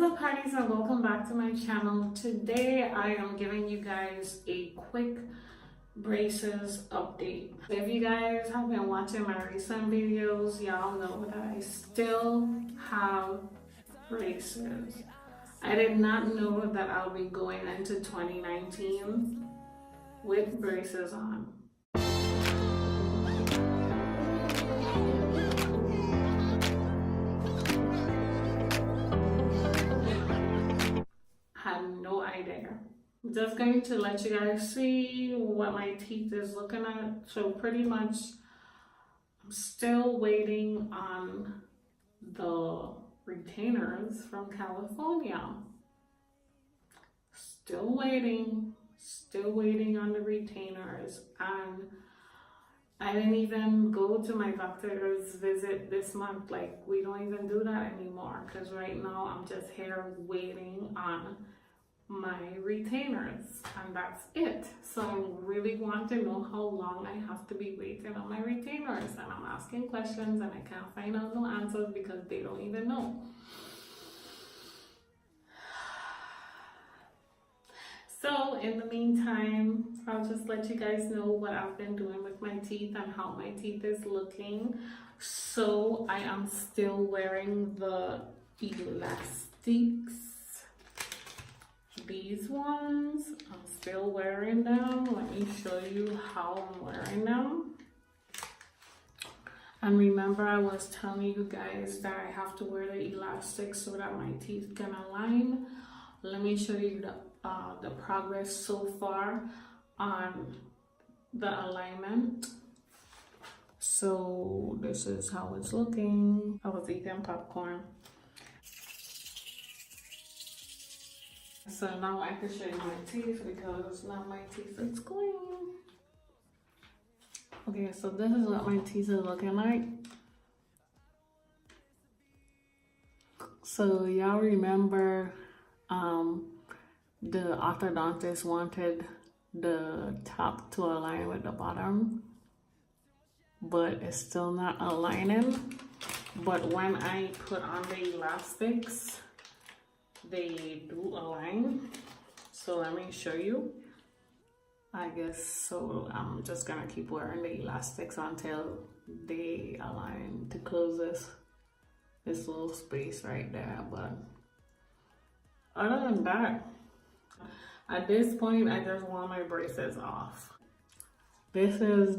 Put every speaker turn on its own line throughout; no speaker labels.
up, parties, and welcome back to my channel. Today I am giving you guys a quick braces update. If you guys have been watching my recent videos, y'all know that I still have braces. I did not know that I'll be going into 2019 with braces on. No idea. I'm just going to let you guys see what my teeth is looking at. So pretty much I'm still waiting on the retainers from California. Still waiting on the retainers, and I didn't even go to my doctor's visit this month. Like, we don't even do that anymore because right now I'm just here waiting on my retainers, and that's it. So I really want to know how long I have to be waiting on my retainers, and I'm asking questions and I can't find out no answers because they don't even know. So in the meantime, I'll just let you guys know what I've been doing with my teeth and how my teeth is looking. So I am still wearing the elastics. These ones, I'm still wearing them. Let me show you how I'm wearing them. And remember, I was telling you guys that I have to wear the elastics so that my teeth can align. Let me show you the progress so far on the alignment. So this is how it's looking. I was eating popcorn. So now I can show you my teeth because now my teeth is clean. Okay, so this is what my teeth are looking like. So y'all remember the orthodontist wanted the top to align with the bottom, but it's still not aligning. But when I put on the elastics, they do align. So let me show you. I guess so I'm just gonna keep wearing the elastics until they align to close this little space right there. But other than that, at this point I just want my braces off. This is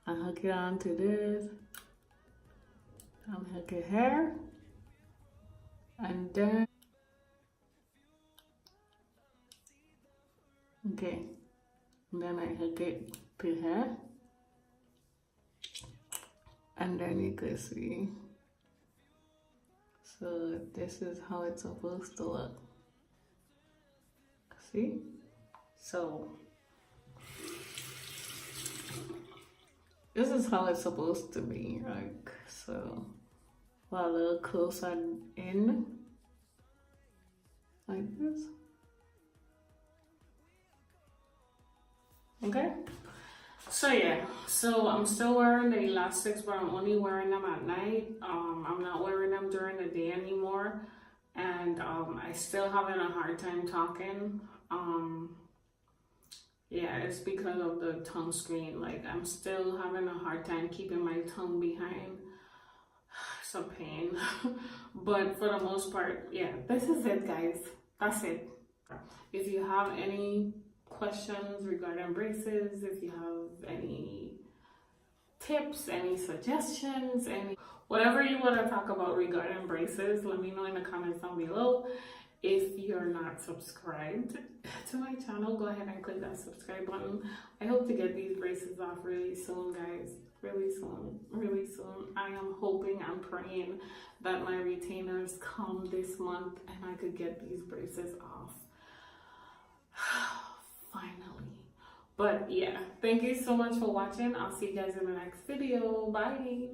I hook it onto this, hook it here, and then okay, and then I hook it to here, and then you can see. So this is how it's supposed to look. See? So this is how it's supposed to be, like so. A little closer in, like this. Okay, so yeah, so I'm still wearing the elastics, but I'm only wearing them at night. I'm not wearing them during the day anymore, and I still having a hard time talking. Yeah, it's because of the tongue screen. Like, I'm still having a hard time keeping my tongue behind. It's a pain. But for the most part, yeah, this is it, guys. That's it. If you have any questions regarding braces, if you have any tips, any suggestions, whatever you want to talk about regarding braces, let me know in the comments down below. If you're not subscribed to my channel, go ahead and click that subscribe button. I hope to get these braces off really soon, guys. Really soon. I am hoping and praying that my retainers come this month and I could get these braces off. Finally. But yeah, thank you so much for watching. I'll see you guys in the next video. Bye.